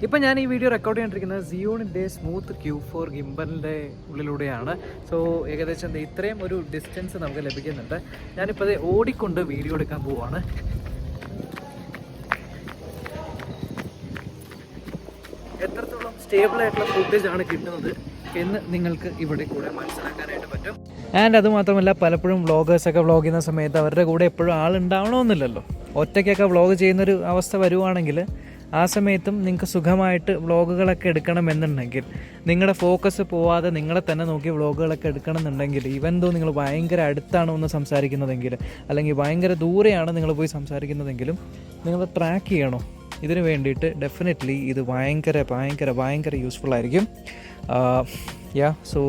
ഇപ്പോൾ ഞാൻ ഈ വീഡിയോ റെക്കോർഡ് ചെയ്തിരിക്കുന്നത് സിയോണിൻ്റെ സ്മൂത്ത് Q4 ഗിംബലിൻ്റെ ഉള്ളിലൂടെയാണ്. സോ ഏകദേശം ഇത്രയും ഒരു ഡിസ്റ്റൻസ് നമുക്ക് ലഭിക്കുന്നുണ്ട്. ഞാനിപ്പോൾ അത് ഓടിക്കൊണ്ട് വീഡിയോ എടുക്കാൻ പോവുകയാണ്. എത്രത്തോളം സ്റ്റേബിളായിട്ടുള്ള ഫുട്ടേജാണ് കിട്ടുന്നത് എന്ന് നിങ്ങൾക്ക് ഇവിടെ കൂടെ മനസ്സിലാക്കാനായിട്ട് പറ്റും. ആൻഡ് അതുമാത്രമല്ല, പലപ്പോഴും വ്ളോഗേഴ്സൊക്കെ വ്ളോഗ് ചെയ്യുന്ന സമയത്ത് അവരുടെ കൂടെ എപ്പോഴും ആളുണ്ടാവണമെന്നില്ലല്ലോ. ഒറ്റയ്ക്കൊക്കെ വ്ളോഗ് ചെയ്യുന്നൊരു അവസ്ഥ വരുവാണെങ്കിൽ ആ സമയത്തും നിങ്ങൾക്ക് സുഖമായിട്ട് വ്ളോഗുകളൊക്കെ എടുക്കണമെന്നുണ്ടെങ്കിൽ, നിങ്ങളുടെ ഫോക്കസ് പോവാതെ നിങ്ങളെ തന്നെ നോക്കി വ്ളോഗുകളൊക്കെ എടുക്കണമെന്നുണ്ടെങ്കിൽ, ഈവൻ ദോ നിങ്ങൾ ഭയങ്കര അടുത്താണ് ഒന്ന് സംസാരിക്കുന്നതെങ്കിൽ അല്ലെങ്കിൽ ഭയങ്കര ദൂരെയാണ് നിങ്ങൾ പോയി സംസാരിക്കുന്നതെങ്കിലും നിങ്ങൾ ട്രാക്ക് ചെയ്യണോ, ഇതിന് വേണ്ടിയിട്ട് ഡെഫിനറ്റ്ലി ഇത് ഭയങ്കര യൂസ്ഫുൾ ആയിരിക്കും. So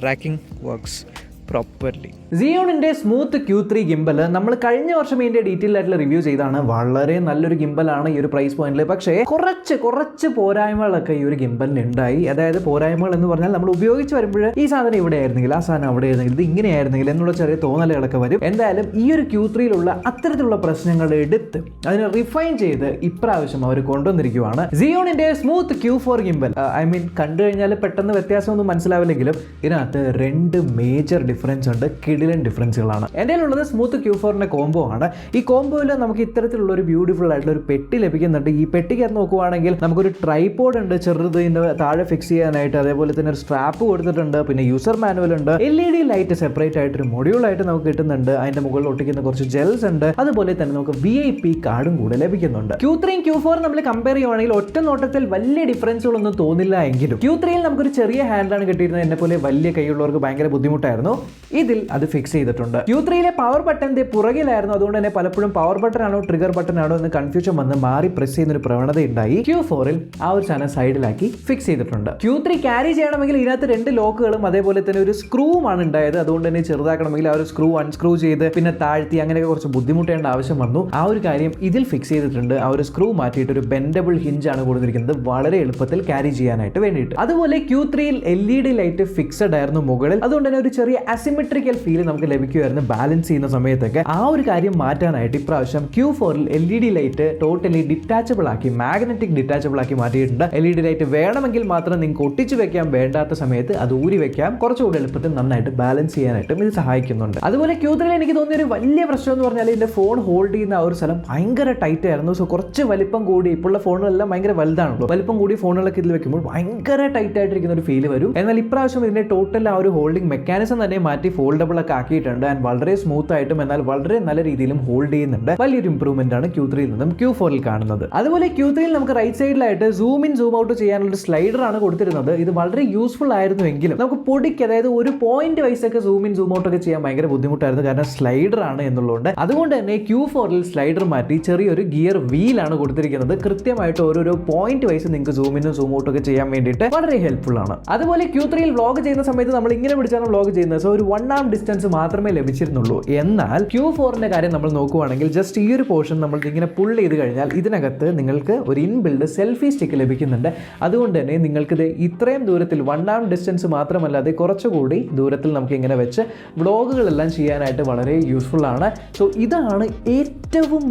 tracking works properly. സിയോണിൻ്റെ സ്മൂത്ത് Q3 ഗിംബൽ നമ്മൾ കഴിഞ്ഞ വർഷം ഇതിൻ്റെ ഡീറ്റെയിൽ ആയിട്ടുള്ള റിവ്യൂ ചെയ്താണ്. വളരെ നല്ലൊരു ഗിംബലാണ് ഈ ഒരു പ്രൈസ് പോയിന്റിൽ. പക്ഷേ കുറച്ച് പോരായ്മകളൊക്കെ ഈ ഒരു ഗിംബലിന് ഉണ്ടായി. അതായത് പോരായ്മകൾ എന്ന് പറഞ്ഞാൽ, നമ്മൾ ഉപയോഗിച്ച് വരുമ്പോൾ ഈ സാധനം ഇവിടെ ആയിരുന്നെങ്കിൽ, ആ സാധനം അവിടെ ആയിരുന്നെങ്കിൽ, ഇത് ഇങ്ങനെയായിരുന്നെങ്കിൽ എന്നുള്ള ചെറിയ തോന്നലുകളൊക്കെ വരും. എന്തായാലും ഈ ഒരു Q3യിലുള്ള അത്തരത്തിലുള്ള പ്രശ്നങ്ങൾ എടുത്ത് അതിനെ റിഫൈൻ ചെയ്ത് ഇപ്രാവശ്യം അവർ കൊണ്ടുവന്നിരിക്കുകയാണ് സിയോണിൻ്റെ സ്മൂത്ത് Q4 ഗിംബൽ. കണ്ടു കഴിഞ്ഞാൽ പെട്ടെന്ന് വ്യത്യാസമൊന്നും മനസ്സിലാവില്ലെങ്കിലും ഇതിനകത്ത് രണ്ട് മേജർ ഡിഫറൻസ് ഉണ്ട്. കിടിലൻ ഡിഫറൻസുകളാണ്. എൻ്റെ ഉള്ളത് സ്മൂത്ത് Q4ൻ്റെ കോംബോ ആണ്. ഈ കോംബോയിൽ നമുക്ക് ഇത്തരത്തിലുള്ള ഒരു ബ്യൂട്ടിഫുൾ ആയിട്ടുള്ള ഒരു പെട്ടി ലഭിക്കുന്നുണ്ട്. ഈ പെട്ടിക്കകത്ത് നോക്കുവാണെങ്കിൽ നമുക്കൊരു ട്രൈപോഡ് ഉണ്ട്, ചെറുതിൻ്റെ താഴെ ഫിക്സ് ചെയ്യാനായിട്ട്. അതേപോലെ തന്നെ ഒരു സ്ട്രാപ്പ് കൊടുത്തിട്ടുണ്ട്. പിന്നെ യൂസർ മാനുവൽ ഉണ്ട്. LED ലൈറ്റ് സെപ്പറേറ്റ് ആയിട്ടൊരു മൊഡ്യൂളായിട്ട് നമുക്ക് കിട്ടുന്നുണ്ട്. അതിന്റെ മുകളിൽ ഒട്ടിക്കുന്ന കുറച്ച് ജെൽസ് ഉണ്ട്. അതുപോലെ തന്നെ നമുക്ക് VIP കാർഡും കൂടെ ലഭിക്കുന്നുണ്ട്. Q3യും Q4 നമ്മൾ കമ്പയർ ചെയ്യുവാണെങ്കിൽ ഒറ്റ നോട്ടത്തിൽ വലിയ ഡിഫറൻസുകളൊന്നും തോന്നില്ല എങ്കിലും Q3യിൽ നമുക്കൊരു ചെറിയ ഹാൻഡിലാണ് കിട്ടിയിരുന്നത്. എന്നെ പോലെ വലിയ കൈയുള്ളവർക്ക് ഭയങ്കര ബുദ്ധിമുട്ടായിരുന്നു. ഇതിൽ അത് ഫിക്സ് ചെയ്തിട്ടുണ്ട്. Q3യിലെ പവർ ബട്ടന്റെ പുറകിലായിരുന്നു. അതുകൊണ്ട് തന്നെ പലപ്പോഴും പവർ ബട്ടൺ ആണോ ട്രിഗർ ബട്ടൺ ആണോ എന്ന് കൺഫ്യൂഷൻ വന്ന് മാറി പ്രസ് ചെയ്യുന്ന ഒരു പ്രവണത ഉണ്ടായി. Q4ൽ ആ ഒരു സാധനം സൈഡിലാക്കി ഫിക്സ് ചെയ്തിട്ടുണ്ട്. Q3 ക്യാരി ചെയ്യണമെങ്കിൽ ഇതിനകത്ത് രണ്ട് ലോക്കുകളും അതേപോലെ തന്നെ ഒരു സ്ക്രൂവുമാണ് ഉണ്ടായത്. അതുകൊണ്ട് തന്നെ ചെറുതാക്കണമെങ്കിൽ ആ ഒരു സ്ക്രൂ അൺസ്ക്രൂ ചെയ്ത് പിന്നെ താഴ്ത്തി അങ്ങനെയൊക്കെ കുറച്ച് ബുദ്ധിമുട്ടേണ്ട ആവശ്യം വന്നു. ആ ഒരു കാര്യം ഇതിൽ ഫിക്സ് ചെയ്തിട്ടുണ്ട്. ആ ഒരു സ്ക്രൂ മാറ്റിയിട്ട് ഒരു ബെൻഡബിൾ ഹിഞ്ച് ആണ് കൊടുത്തിരിക്കുന്നത്, വളരെ എളുപ്പത്തിൽ ക്യാരി ചെയ്യാനായിട്ട് വേണ്ടിയിട്ട്. അതുപോലെ Q3യിൽ LED ലൈറ്റ് ഫിക്സഡ് ആയിരുന്നു മുകളിൽ. അതുകൊണ്ട് തന്നെ ഒരു ചെറിയ അസിമെട്രിക്കൽ ഫീൽ നമുക്ക് ലഭിക്കുമായിരുന്നു ബാലൻസ് ചെയ്യുന്ന സമയത്തൊക്കെ. ആ ഒരു കാര്യം മാറ്റാനായിട്ട് ഇപ്രാവശ്യം Q4ൽ LED ലൈറ്റ് ടോട്ടലി ഡിറ്റാച്ചബിൾ ആക്കി, മാഗ്നറ്റിക് ഡിറ്റാച്ചബിൾ ആക്കി മാറ്റിയിട്ടുണ്ട്. LED ലൈറ്റ് വേണമെങ്കിൽ മാത്രം നിങ്ങൾക്ക് ഒട്ടിച്ചു വെക്കാം, വേണ്ടാത്ത സമയത്ത് അത് ഊരി വെക്കാം. കുറച്ചുകൂടി എളുപ്പത്തിൽ നന്നായിട്ട് ബാലൻസ് ചെയ്യാനായിട്ടും ഇത് സഹായിക്കുന്നുണ്ട്. അതുപോലെ Q3ൽ എനിക്ക് തോന്നിയ ഒരു വലിയ പ്രശ്നം എന്ന് പറഞ്ഞാൽ ഇതിന്റെ ഫോൺ ഹോൾഡ് ചെയ്യുന്ന ആ ഒരു സ്ഥലം ഭയങ്കര ടൈറ്റ് ആയിരുന്നു. സോ കുറച്ച് വലിപ്പം കൂടി, ഇപ്പോഴുള്ള ഫോണുകളെല്ലാം ഭയങ്കര വലുതാണല്ലോ, വലിപ്പം കൂടി ഫോണുകളൊക്കെ ഇതിൽ വെക്കുമ്പോൾ ഭയങ്കര ടൈറ്റ് ആയിട്ടിരിക്കുന്ന ഒരു ഫീൽ വരും. എന്നാൽ ഇപ്രാവശ്യം ഇതിന്റെ ടോട്ടൽ ആ ഒരു ഹോൾഡിംഗ് മെക്കാനിസം തന്നെ മാറ്റി ഫോൾഡബിൾ ഒക്കെ ആക്കിയിട്ടുണ്ട്. ആൻഡ് വളരെ സ്മൂത്ത് ആയിട്ടും എന്നാൽ വളരെ നല്ല രീതിയിലും ഹോൾഡ് ചെയ്യുന്നുണ്ട്. വലിയൊരു ഇംപ്രൂവ്മെന്റ് ആണ് Q3യിൽ നിന്നും Q4ൽ കാണുന്നത്. അതുപോലെ Q3യിൽ നമുക്ക് റൈറ്റ് സൈഡിലായിട്ട് സൂം ഇൻ സൂം ഔട്ട് ചെയ്യാനുള്ള സ്ലൈഡർ ആണ് കൊടുത്തിരുന്നത്. ഇത് വളരെ യൂസ്ഫുൾ ആയിരുന്നു എങ്കിലും നമുക്ക് പൊടിക്ക്, അതായത് ഒരു പോയിന്റ് വൈസ് ഒക്കെ സൂം ഇൻ സൂം ഔട്ട് ഒക്കെ ചെയ്യാൻ ഭയങ്കര ബുദ്ധിമുട്ടായിരുന്നു, കാരണം സ്ലൈഡർ ആണ് എന്നുള്ളതുകൊണ്ട്. അതുകൊണ്ട് തന്നെ Q4ൽ സ്ലൈഡർ മാറ്റി ചെറിയൊരു ഗിയർ വീലാണ് കൊടുത്തിരിക്കുന്നത്. കൃത്യമായിട്ട് ഓരോരോ പോയിന്റ് വൈസ് നിങ്ങൾക്ക് സൂം ഇനും സൂം ഔട്ട് ഒക്കെ ചെയ്യാൻ വേണ്ടിയിട്ട് വളരെ ഹെൽപ്ഫുൾ ആണ്. അതുപോലെ Q3യിൽ വ്ളോഗ് ചെയ്യുന്ന സമയത്ത് നമ്മൾ ഇങ്ങനെ പിടിച്ചാണ് വ്ളോഗ് ചെയ്യുന്നത്. സോ ഒരു 1 arm ഡിസ്റ്റൻസ് മാത്രമേ ലഭിച്ചിരുന്നുള്ളൂ. എന്നാൽ Q4ന്റെ കാര്യം നമ്മൾ നോക്കുവാണെങ്കിൽ ജസ്റ്റ് ഈ ഒരു പോർഷൻ നമ്മൾ ഇങ്ങനെ പുൾ ചെയ്ത് കഴിഞ്ഞാൽ ഇതിനകത്ത് നിങ്ങൾക്ക് ഒരു ഇൻബിൽഡ് സെൽഫി സ്റ്റിക്ക് ലഭിക്കുന്നുണ്ട്. അതുകൊണ്ട് തന്നെ നിങ്ങൾക്കിത് ഇത്രയും ദൂരത്തിൽ 1 arm ഡിസ്റ്റൻസ് മാത്രമല്ലാതെ കുറച്ചുകൂടി ദൂരത്തിൽ നമുക്ക് ഇങ്ങനെ വെച്ച് വ്ളോഗുകളെല്ലാം ചെയ്യാനായിട്ട് വളരെ യൂസ്ഫുൾ ആണ്. സോ ഇതാണ് ഏറ്റവും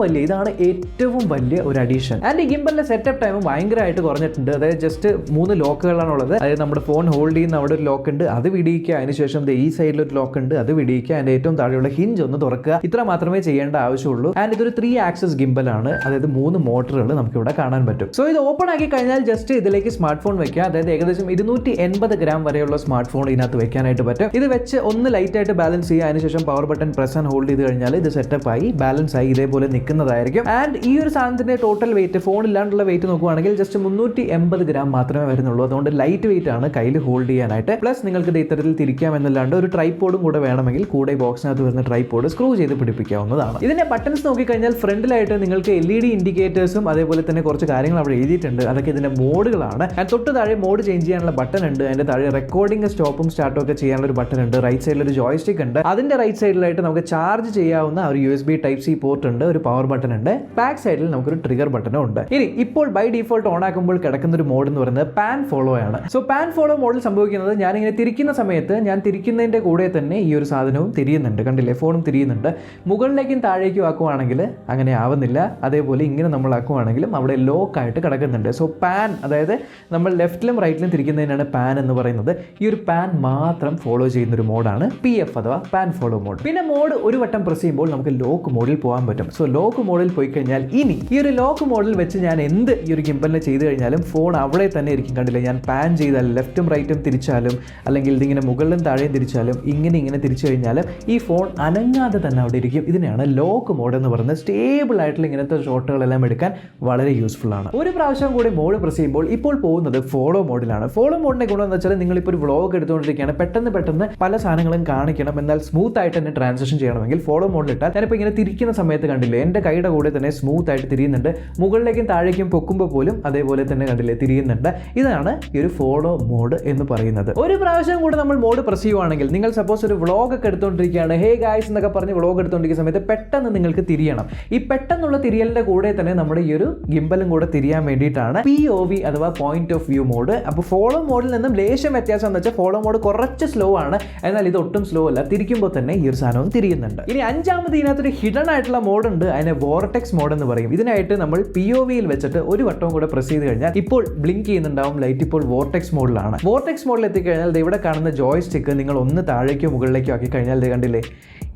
വലിയ ഒരു അഡീഷൻ. ആൻഡ് ഈ ഗിംബലിന്റെ സെറ്റപ്പ് ടൈം ഭയങ്കരമായിട്ട് കുറഞ്ഞിട്ടുണ്ട്. അതായത് ജസ്റ്റ് 3 ലോക്കുകളാണുള്ളത്. അതായത് നമ്മുടെ ഫോൺ ഹോൾഡ് ചെയ്യുന്ന അവിടെ ഒരു ലോക്ക് ഉണ്ട്, അത് വിടിയിക്കുക. അതിനുശേഷം ഈ സൈഡിൽ ഒരു ലോക്ക് ഉണ്ട്, അത് വിടിയിക്കുക. അതിന്റെ ഏറ്റവും താഴെയുള്ള ഹിഞ്ച് ഒന്ന് തുറക്കുക. ഇത്ര മാത്രമേ ചെയ്യേണ്ട ആവശ്യമുള്ളൂ. ആൻഡ് ഇതൊരു 3 ആക്സസ് ഗിംബലാണ്. അതായത് 3 മോട്ടറുകൾ നമുക്ക് ഇവിടെ കാണാൻ പറ്റും. സോ ഇത് ഓപ്പൺ ആക്കി കഴിഞ്ഞാൽ ജസ്റ്റ് ഇതിലേക്ക് സ്മാർട്ട് ഫോൺ വെക്കുക. അതായത് ഏകദേശം 280 ഗ്രാം വരെയുള്ള സ്മാർട്ട് ഫോൺ ഇതിനകത്ത് വെക്കാനായിട്ട് പറ്റും. ഇത് വെച്ച് ഒന്ന് ലൈറ്റ് ആയിട്ട് ബാലൻസ് ചെയ്യുക. അതിനുശേഷം power button press and hold ചെയ്ത് കഴിഞ്ഞാൽ ഇത് സെറ്റപ്പ് ആയി ബാലൻസ് ആയി ഇതേപോലെ നിൽക്കുന്നതായിരിക്കും. ആൻഡ് ഈ ഒരു സാധനത്തിന്റെ ടോട്ടൽ വെയിറ്റ്, ഫോൺ ഇല്ലാണ്ടുള്ള വെയിറ്റ് നോക്കുവാണെങ്കിൽ ജസ്റ്റ് 380 ഗ്രാം മാത്രമേ വരുന്നുള്ളൂ. അതുകൊണ്ട് ലൈറ്റ് വെയിറ്റ് ആണ് കയ്യിൽ ഹോൾഡ് ചെയ്യാനായിട്ട്. പ്ലസ് നിങ്ങൾക്ക് ഇത് ഇത്തരത്തിൽ തിരിക്കാം എന്നല്ലാണ്ട് ഒരു ട്രൈപോഡും കൂടെ വേണമെങ്കിൽ കൂടെ ബോക്സിനകത്ത് വരുന്ന ട്രൈപോഡ് സ്ക്രൂ ചെയ്ത് പിടിപ്പിക്കാവുന്നതാണ്. ഇതിന്റെ ബട്ടൺസ് നോക്കിക്കഴിഞ്ഞാൽ ഫ്രണ്ടിലായിട്ട് നിങ്ങൾക്ക് LED ഇൻഡിക്കേറ്റേഴ്സും അതേപോലെ തന്നെ കുറച്ച് കാര്യങ്ങൾ അവിടെ എഴുതിയിട്ടുണ്ട്. അതൊക്കെ ഇതിന്റെ മോഡുകളാണ്. തൊട്ട് താഴെ മോഡ് ചേഞ്ച് ചെയ്യാനുള്ള ബട്ടൺ ഉണ്ട്. അതിന്റെ താഴെ റെക്കോർഡിംഗ് സ്റ്റോപ്പും സ്റ്റാർട്ടും ഒക്കെ ചെയ്യാനുള്ള ഒരു ബട്ടൺ ഉണ്ട്. റൈറ്റ് സൈഡിൽ ഒരു ജോയ്സ്റ്റിക് ഉണ്ട്. അതിന്റെ റൈറ്റ് സൈഡിലായിട്ട് നമുക്ക് ചാർജ് ചെയ്യാവുന്ന ഒരു USB Type-C പോർട്ട് ഉണ്ട്, ഒരു പവർ ബട്ടൺ ഉണ്ട്. ബാക്ക് സൈഡിൽ നമുക്കൊരു ട്രിഗർ ബട്ടണും ഉണ്ട്. ഇനി ഇപ്പോൾ ബൈ ഡിഫോൾട്ട് ഓൺ ആക്കുമ്പോൾ കിടക്കുന്ന ഒരു മോഡ് എന്ന് പറയുന്നത് പാൻ ഫോളോ ആണ്. സോ പാൻ ഫോളോ മോഡിൽ സംഭവിക്കുന്നത് ഞാനിങ്ങനെ തിരിക്കുന്ന സമയത്ത് ഞാൻ തിരിക്കുന്നതിന്റെ കൂടെ തന്നെ ഈ ഒരു സാധനവും തിരിയുന്നുണ്ട്. കണ്ടില്ലേ, ഫോണും തിരിയുന്നുണ്ട്. മുകളിലേക്കും താഴേക്കും ആക്കുവാണെങ്കിൽ അങ്ങനെ ആവുന്നില്ല. അതേപോലെ ഇങ്ങനെ നമ്മൾ ആക്കുവാണെങ്കിലും അവിടെ ലോക്കായിട്ട് കിടക്കുന്നുണ്ട്. സോ പാൻ, അതായത് നമ്മൾ ലെഫ്റ്റിലും റൈറ്റിലും തിരിക്കുന്നതിനാണ് പാൻ എന്ന് പറയുന്നത്. ഈ ഒരു പാൻ മാത്രം ഫോളോ ചെയ്യുന്നൊരു മോഡാണ് PF അഥവാ പാൻ ഫോളോ മോഡ്. പിന്നെ മോഡ് ഒരു വട്ടം പ്രസ് ചെയ്യുമ്പോൾ നമുക്ക് ലോക്ക് മോഡിൽ പോകാൻ പറ്റും. സോ ലോക്ക് മോഡിൽ പോയി കഴിഞ്ഞാൽ ഇനി ഈ ഒരു ലോക്ക് മോഡിൽ വെച്ച് ഞാൻ എന്ത് ഈ ഒരു ഗിംബലിനെ ചെയ്ത് കഴിഞ്ഞാലും ഫോൺ അവിടെ തന്നെ ഇരിക്കും. കണ്ടില്ലേ, ഞാൻ പാൻ ചെയ്താൽ ലെഫ്റ്റും റൈറ്റും തിരിച്ചാലും അല്ലെങ്കിൽ ഇതിങ്ങനെ മുകളിലും താഴെയും തിരിച്ചാലും ഇങ്ങനെ തിരിച്ചു കഴിഞ്ഞാലും ഈ ഫോൺ അനങ്ങാതെ തന്നെ അവിടെ ഇരിക്കും. ഇതിനെയാണ് ലോക്ക് മോഡ് എന്ന് പറയുന്നത്. സ്റ്റേബിൾ ആയിട്ടുള്ള ഇങ്ങനത്തെ ഷോട്ടുകളെല്ലാം എടുക്കാൻ വളരെ യൂസ്ഫുൾ ആണ്. ഒരു പ്രാവശ്യം കൂടി മോഡ് പ്രസ് ചെയ്യുമ്പോൾ ഇപ്പോൾ പോകുന്നത് ഫോളോ മോഡിലാണ്. ഫോളോ മോഡിന്റെ ഗുണം എന്ന് വെച്ചാൽ നിങ്ങളിപ്പോൾ ഒരു വ്ളോഗ് എടുത്തുകൊണ്ടിരിക്കുകയാണ്, പെട്ടെന്ന് പല സാധനങ്ങളും കാണിക്കണം, എന്നാൽ സ്മൂത്ത് ആയിട്ട് തന്നെ ട്രാൻസാക്ഷൻ ചെയ്യണമെങ്കിൽ ഫോളോ മോഡിൽ ഇട്ടാൽ ഞാനിപ്പോൾ ഇങ്ങനെ തിരിക്കുന്ന സമയത്ത് കണ്ടില്ലേ, എൻ്റെ കൈയുടെ കൂടെ തന്നെ സ്മൂത്ത് ആയിട്ട് തിരിയുന്നുണ്ട്. മുകളിലേക്കും താഴേക്കും പൊക്കുമ്പോൾ പോലും അതേപോലെ തന്നെ കണ്ടില്ലേ തിരിയുന്നുണ്ട്. ഇതാണ് ഈ ഒരു ഫോളോ മോഡ് എന്ന് പറയുന്നത്. ഒരു പ്രാവശ്യം കൂടെ നമ്മൾ മോഡ് പ്രസ് ചെയ്യുവാണെങ്കിൽ, നിങ്ങൾ സപ്പോസ് ഒരു വ്ളോഗ് ഒക്കെ എടുത്തുകൊണ്ടിരിക്കുകയാണ്, ഹേ ഗായ്സ് എന്നൊക്കെ പറഞ്ഞ് വ്ളോഗ് എടുത്തുകൊണ്ടിരിക്കുന്ന സമയത്ത് പെട്ടെന്ന് നിങ്ങൾക്ക് തിരിയണം. ഈ പെട്ടെന്നുള്ള തിരിയലിന്റെ കൂടെ തന്നെ നമ്മുടെ ഈ ഒരു ഗിംബലും കൂടെ തിരിയാൻ വേണ്ടിയിട്ടാണ് POV അഥവാ പോയിന്റ് ഓഫ് വ്യൂ മോഡ്. അപ്പോൾ ഫോളോ മോഡിൽ നിന്നും ലേശം വ്യത്യാസം എന്ന് വെച്ചാൽ ഫോളോ മോഡ് കുറച്ച് സ്ലോ ആണ്, എന്നാൽ ഇത് ഒട്ടും സ്ലോ അല്ല. തിരിക്കുമ്പോൾ തന്നെ ഈ ഒരു സാധനവും തിരിയുന്നുണ്ട്. ഇനി അഞ്ചാമത് ഇതിനകത്തൊരു ഹിഡൻ ആയിട്ടുള്ള മോഡ് ഉണ്ട്, അതിനെ വോർട്ടെക്സ് മോഡ് എന്ന് പറയും. ഇതിനായിട്ട് നമ്മൾ POVയിൽ വെച്ചിട്ട് ഒരു വട്ടവും കൂടെ പ്രസ് ചെയ്ത് കഴിഞ്ഞാൽ ഇപ്പോൾ ബ്ലിങ്ക് ചെയ്യുന്നുണ്ടാവും ലൈറ്റ്. ഇപ്പോൾ വോർട്ടെക്സ് മോഡിലാണ്. വോർട്ടെക്സ് മോഡിൽ എത്തിക്കഴിഞ്ഞാൽ ഇവിടെ കാണുന്ന ജോയ് സ്റ്റിക്ക് നിങ്ങൾ ഒന്ന് താഴേക്കോ മുകളിലേക്കോ ആക്കി കഴിഞ്ഞാൽ കണ്ടില്ലേ,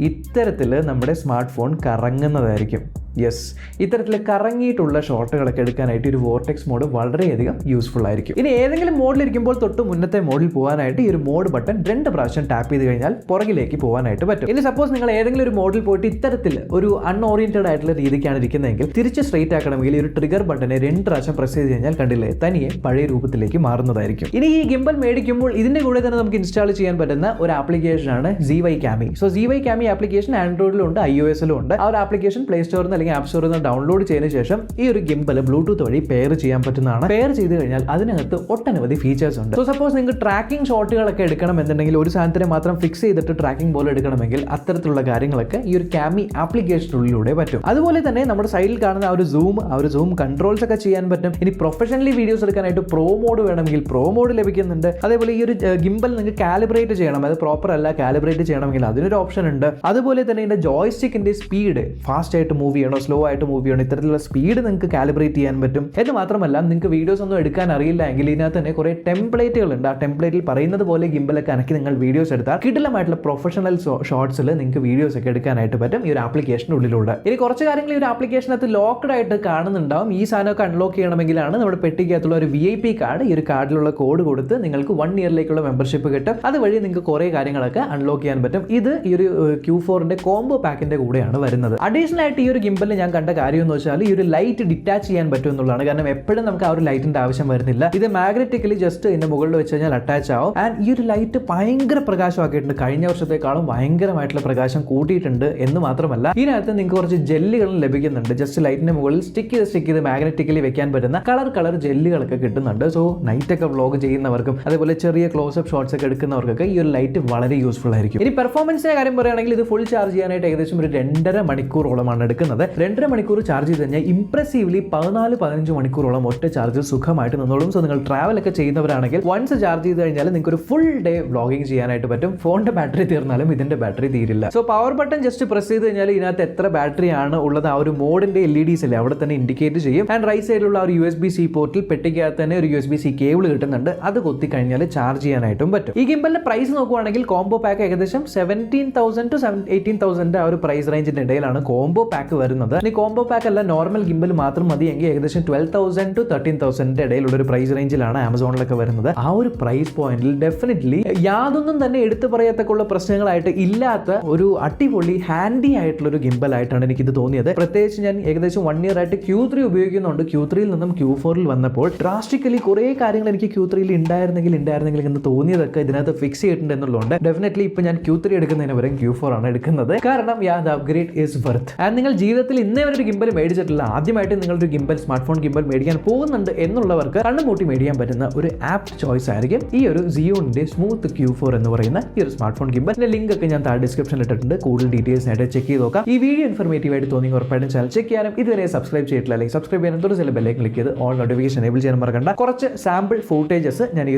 ഇത്തരത്തിൽ നമ്മുടെ സ്മാർട്ട് ഫോൺ കറങ്ങുന്നതായിരിക്കും. യെസ്, ഇത്തരത്തിൽ കറങ്ങിയിട്ടുള്ള ഷോട്ടുകളൊക്കെ എടുക്കാനായിട്ട് ഒരു വോർട്ടെക്സ് മോഡ് വളരെയധികം യൂസ്ഫുൾ ആയിരിക്കും. ഇനി ഏതെങ്കിലും മോഡിലിരിക്കുമ്പോൾ തൊട്ട് മുന്നത്തെ മോഡിൽ പോകാനായിട്ട് ഈ ഒരു മോഡ് ബട്ടൺ 2 പ്രാവശ്യം ടാപ്പ് ചെയ്ത് കഴിഞ്ഞാൽ പുറകിലേക്ക് പോകാനായിട്ട് പറ്റും. ഇനി സപ്പോസ് നിങ്ങൾ ഏതെങ്കിലും ഒരു മോഡിൽ പോയിട്ട് ഇത്തരത്തിൽ ഒരു അൺഓറിയന്റഡ് ആയിട്ടുള്ള രീതിക്കാണ് ഇരിക്കുന്നതെങ്കിൽ തിരിച്ച് സ്ട്രെയിറ്റ് ആക്കണമെങ്കിൽ ഈ ഒരു ട്രിഗർ ബട്ടനെ 2 പ്രാവശ്യം പ്രസ് ചെയ്ത് കഴിഞ്ഞാൽ കണ്ടില്ലേ തനിയെ പഴയ രൂപത്തിലേക്ക് മാറുന്നതായിരിക്കും. ഇനി ഈ ഗിംബൽ മേടിക്കുമ്പോൾ ഇതിന്റെ കൂടെ തന്നെ നമുക്ക് ഇൻസ്റ്റാൾ ചെയ്യാൻ പറ്റുന്ന ഒരു ആപ്ലിക്കേഷനാണ് ZY Cami. So ZY Cami application ആൻഡ്രോയിഡിലും ഉണ്ട്, iOS-ലും ഉണ്ട്. ആ ഒരു ആപ്ലിക്കേഷൻ പ്ലേ സ്റ്റോറിൽ ആപ്പ് സ്റ്റോറിൽ നിന്ന് ഡൗൺലോഡ് ചെയ്തതിനു ശേഷം ഈ ഒരു ഗിംബൽ ബ്ലൂടൂത്ത് വഴി പെയർ ചെയ്യാൻ പറ്റുന്നതാണ്. പെയർ ചെയ്ത് കഴിഞ്ഞാൽ അതിനകത്ത് ഒട്ടനവധി ഫീച്ചേഴ്സ് ഉണ്ട്. സോ സപ്പോസ് നിങ്ങൾക്ക് ട്രാക്കിംഗ് ഷോട്ടുകളൊക്കെ എടുക്കണം എന്നുണ്ടെങ്കിൽ, ഒരു സാധനത്തിനെ മാത്രം ഫിക്സ് ചെയ്തിട്ട് ട്രാക്കിംഗ് പോലെ എടുക്കണമെങ്കിൽ അത്തരത്തിലുള്ള കാര്യങ്ങളൊക്കെ ഈ ഒരു Cami ആപ്ലിക്കേഷനുള്ളിലൂടെ പറ്റും. അതുപോലെ തന്നെ നമ്മുടെ സൈഡിൽ കാണുന്ന ആ ഒരു സൂം കൺട്രോൾസ് ഒക്കെ ചെയ്യാൻ പറ്റും. ഇനി പ്രൊഫഷണലി വീഡിയോസ് എടുക്കാനായിട്ട് പ്രോ മോഡ് വേണമെങ്കിൽ പ്രോ മോഡ് ലഭിക്കുന്നുണ്ട്. അതേപോലെ ഈ ഒരു ഗിംബൽ നിങ്ങൾക്ക് കാലിബ്രേറ്റ് ചെയ്യണം, അത് പ്രോപ്പർ അല്ല, കാലിബ്രേറ്റ് ചെയ്യണമെങ്കിൽ അതിനൊരു ഓപ്ഷൻ ഉണ്ട്. അതുപോലെ തന്നെ ഇതിന്റെ ജോയ്സ്റ്റിക്കിന്റെ സ്പീഡ് ഫാസ്റ്റ് ആയിട്ട് മൂവ് ചെയ്യണോ സ്ലോ ആയിട്ട് മൂവ് ചെയ്യണം, ഇത്തരത്തിലുള്ള സ്പീഡ് നിങ്ങൾക്ക് കാലിബ്രേറ്റ് ചെയ്യാൻ പറ്റും. എന്ന് മാത്രമല്ല, നിങ്ങൾക്ക് വീഡിയോസ് ഒന്നും എടുക്കാൻ അറിയില്ല എങ്കിൽ ഇതിനകത്ത് തന്നെ കുറെ ടെംപ്ലേറ്റുകൾ ഉണ്ട്. ആ ടെംപ്ലേറ്റിൽ പറയുന്നത് പോലെ ഗിംബലൊക്കെ അനക്കി നിങ്ങൾ വീഡിയോസ് എടുത്താൽ കിടിലമായിട്ടുള്ള പ്രൊഫഷണൽ ഷോട്ട്സിൽ നിങ്ങൾക്ക് വീഡിയോസ് ഒക്കെ എടുക്കാനായിട്ട് പറ്റും ഈ ഒരു ആപ്ലിക്കേഷനുള്ളിലൂടെ. ഇനി കുറച്ച് കാര്യങ്ങൾ ഈ ഒരു ആപ്ലിക്കേഷനകത്ത് ലോക്ക്ഡ് ആയിട്ട് കാണുന്നുണ്ടാവും. ഈ സാധനമൊക്കെ അൺലോക്ക് ചെയ്യണമെങ്കിലാണ് നമ്മുടെ പെട്ടിക്കകത്തുള്ള ഒരു VIP കാർഡ്, ഈ ഒരു കാർഡിലുള്ള കോഡ് കൊടുത്ത് നിങ്ങൾക്ക് 1 ഇയറിലേക്കുള്ള മെമ്പർഷിപ്പ് കിട്ടും. അതുവഴി നിങ്ങൾക്ക് കുറെ കാര്യങ്ങളൊക്കെ അൺലോക്ക് ചെയ്യാൻ പറ്റും. ഇത് ഈ ഒരു Q4ന്റെ കോംബോ പാക്കിന്റെ കൂടെയാണ് വരുന്നത്. അഡീഷണൽ ആയിട്ട് ഈ ഒരു ഗിംബലിൽ ഞാൻ കണ്ട കാര്യം എന്ന് വെച്ചാൽ ഈ ഒരു ലൈറ്റ് ഡിറ്റാച്ച് ചെയ്യാൻ പറ്റും എന്നുള്ളതാണ്. കാരണം എപ്പോഴും നമുക്ക് ആ ഒരു ലൈറ്റിന്റെ ആവശ്യം വരുന്നില്ല. ഇത് മാഗ്നറ്റിക്കലി ജസ്റ്റ് ഇതിന്റെ മുകളിൽ വെച്ച് കഴിഞ്ഞാൽ അറ്റാച്ച് ആവും. ആൻഡ് ഈ ഒരു ലൈറ്റ് ഭയങ്കര പ്രകാശമാക്കിയിട്ടുണ്ട്. കഴിഞ്ഞ വർഷത്തെക്കാളും ഭയങ്കരമായിട്ടുള്ള പ്രകാശം കൂട്ടിയിട്ടുണ്ട്. എന്ന് മാത്രമല്ല, ഇതിനകത്ത് നിങ്ങൾക്ക് കുറച്ച് ജെല്ലുകളും ലഭിക്കുന്നുണ്ട്. ജസ്റ്റ് ലൈറ്റിന്റെ മുകളിൽ സ്റ്റിക്ക് ചെയ്ത് മാഗ്നറ്റിക്കലി വെക്കാൻ പറ്റുന്ന കളർ ജെല്ലുകളൊക്കെ കിട്ടുന്നുണ്ട്. സോ നൈറ്റ് ഒക്കെ വ്ളോഗ് ചെയ്യുന്നവർക്കും അതേപോലെ ചെറിയ ക്ലോസപ്പ് ഷോട്ട്സ് ഒക്കെ എടുക്കുന്നവർക്കൊക്കെ ഈ ഒരു ലൈറ്റ് വളരെ യൂസ്ഫുൾ ആയിരിക്കും. ഇനി പെർഫോമൻസിന്റെ കാര്യം പറയുകയാണെങ്കിൽ ഇത് ഫുൾ ചാർജ് ചെയ്യാനായിട്ട് ഏകദേശം ഒരു 2.5 മണിക്കൂറോളമാണ് എടുക്കുന്നത്. 2.5 മണിക്കൂർ ചാർജ് ചെയ്ത് കഴിഞ്ഞാൽ ഇംപ്രസീവ്ലി 14-15 മണിക്കൂറോളം ഒറ്റ ചാർജ് സുഖമായിട്ട് നിന്നോളും. സോ നിങ്ങൾ ട്രാവൽ ഒക്കെ ചെയ്യുന്നവരാണെങ്കിൽ വൺസ് ചാർജ് ചെയ്ത് കഴിഞ്ഞാൽ നിങ്ങൾക്ക് ഒരു ഫുൾ ഡേ വ്ളോഗിങ് ചെയ്യാനായിട്ട് പറ്റും. ഫോണിന്റെ ബാറ്ററി തീർന്നാലും ഇതിന്റെ ബാറ്ററി തീരില്ല. So power button just press ചെയ്ത് കഴിഞ്ഞാൽ ഇതിനകത്ത് എത്ര ബാറ്ററി ആണ് ഉള്ളത് ആ ഒരു മോഡിന്റെ LEDs അല്ലേ അവിടെ തന്നെ ഇൻഡിക്കേറ്റ് ചെയ്യും. ആൻഡ് റൈറ്റ് സൈഡിലുള്ള ഒരു USB-C പോർട്ടിൽ പെട്ടിക്കകത്ത് തന്നെ ഒരു USB-C കേബിൾ കിട്ടുന്നുണ്ട്. അത് കൊത്തി കഴിഞ്ഞാൽ ചാർജ് ചെയ്യാനായിട്ടും പറ്റും. ഈ ഗിംബലിന്റെ പ്രൈസ് നോക്കുവാണെങ്കിൽ കോംബോ പാക്ക് ഏകദേശം 17,000 to 18,000 ആ ഒരു പ്രൈസ് റേഞ്ചിന്റെ ഇടയിലാണ് കോംബോ പാക്ക് വരുന്നത്. ഇനി കോംബോ പാക്ക് അല്ല നോർമൽ ഗിംബൽ മാത്രം മതി എങ്കിൽ ഏകദേശം 12,000 to 13,000 ഇടയിലുള്ള ഒരു പ്രൈസ് റേഞ്ചിലാണ് ആമസോണിലൊക്കെ വരുന്നത്. ആ ഒരു പ്രൈസ് പോയിന്റിൽ ഡെഫിനറ്റ്ലി യാതൊന്നും തന്നെ എടുത്തു പറയത്തക്കുള്ള പ്രശ്നങ്ങളായിട്ട് ഇല്ലാത്ത ഒരു അടിപൊളി ഹാൻഡി ആയിട്ടുള്ള ഒരു ഗിംബൽ ആയിട്ടാണ് എനിക്കിത് തോന്നിയത്. പ്രത്യേകിച്ച് ഞാൻ ഏകദേശം 1 ഇയർ ആയിട്ട് Q3 ഉപയോഗിക്കുന്നുണ്ട്. Q3യിൽ നിന്നും Q4ൽ വന്നപ്പോൾ ഡ്രാസ്റ്റിക്കലി കുറേ കാര്യങ്ങൾ എനിക്ക് Q3യിൽ ഉണ്ടായിരുന്നെങ്കിൽ എന്ന് തോന്നിയതൊക്കെ ഇതിനകത്ത് ഫിക്സ് ചെയ്തിട്ടുണ്ട് എന്നുള്ളതുകൊണ്ട് ഡെഫിനറ്റ്ലി ഇപ്പൊ ഞാൻ Q3 എടുക്കുന്നതിന് പകരം Q4 ആണ് എടുക്കുന്നത്. കാരണം the upgrade is worth. And നിങ്ങൾ ജീവിതത്തിൽ ഇന്നേ വരെ ഒരു ഗിംബൽ മേടിച്ചിട്ടില്ല, ആദ്യമായിട്ട് നിങ്ങളൊരു ഗിംബൽ സ്മാർട്ട് ഫോൺ ഗിംബൽ മേടിക്കാൻ പോകുന്നുണ്ട് എന്നുള്ളവർക്ക് കണ്ണുമൂട്ടി മേടിക്കാൻ പറ്റുന്ന ഒരു ആപ്പ് ചോയ്സ് ആയിരിക്കും ഈ ഒരു Zhiyunന്റെ സ്മൂത്ത് Q4 എന്ന് പറയുന്ന ഈ ഒരു സ്മാർട്ട് ഫോൺ ഗിംബൽ. ലിങ്ക് ഒക്കെ ഞാൻ താഴെ ഡിസ്ക്രിപ്ഷനിൽ ഇട്ടിട്ടുണ്ട്. കൂടുതൽ ഡീറ്റെയിൽസ് ആയിട്ട് ചെക്ക് ചെയ്ത് നോക്കാം. ഈ വീഡിയോ ഇൻഫോർമേറ്റീവ് ആയിട്ട് തോന്നി ഉറപ്പായിട്ടും ചാനൽ ചെക്ക് ചെയ്യാനും ഇതുവരെ സബ്സ്ക്രൈബ് ചെയ്തിട്ടില്ല അല്ലെങ്കിൽ സബ്സ്ക്രൈബ് ചെയ്യാനും തൊട്ട് ബെല്ലൈക്കൻ ക്ലിക്ക് ചെയ്ത് ഓൾ നോട്ടിഫിക്കേഷൻ എനേബിൾ ചെയ്യാൻ മറക്കണ്ട. കുറച്ച് സാമ്പിൾ ഫൂട്ടേജസ് ഞാൻ ഈ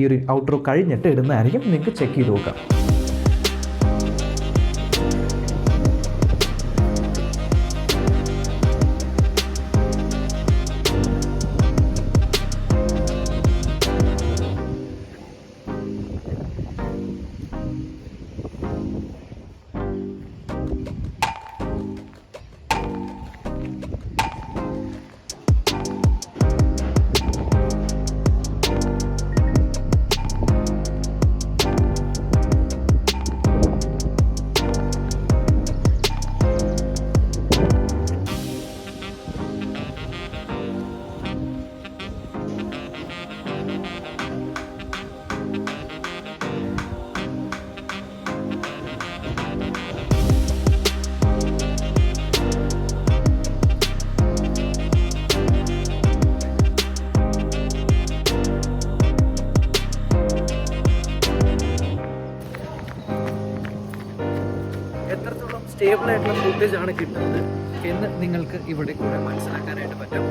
ഒരു ഔട്ട്രോ കഴിഞ്ഞിട്ട് ഇടുന്നതായിരിക്കും. നിങ്ങൾക്ക് ചെക്ക് ചെയ്ത് നോക്കാം. സ്റ്റേബിൾ ആയിട്ടുള്ള ഫുട്ടേജ് ആണ് കിട്ടുന്നത് എന്ന് നിങ്ങൾക്ക് ഇവിടെ കൂടെ മനസ്സിലാക്കാനായിട്ട് പറ്റും.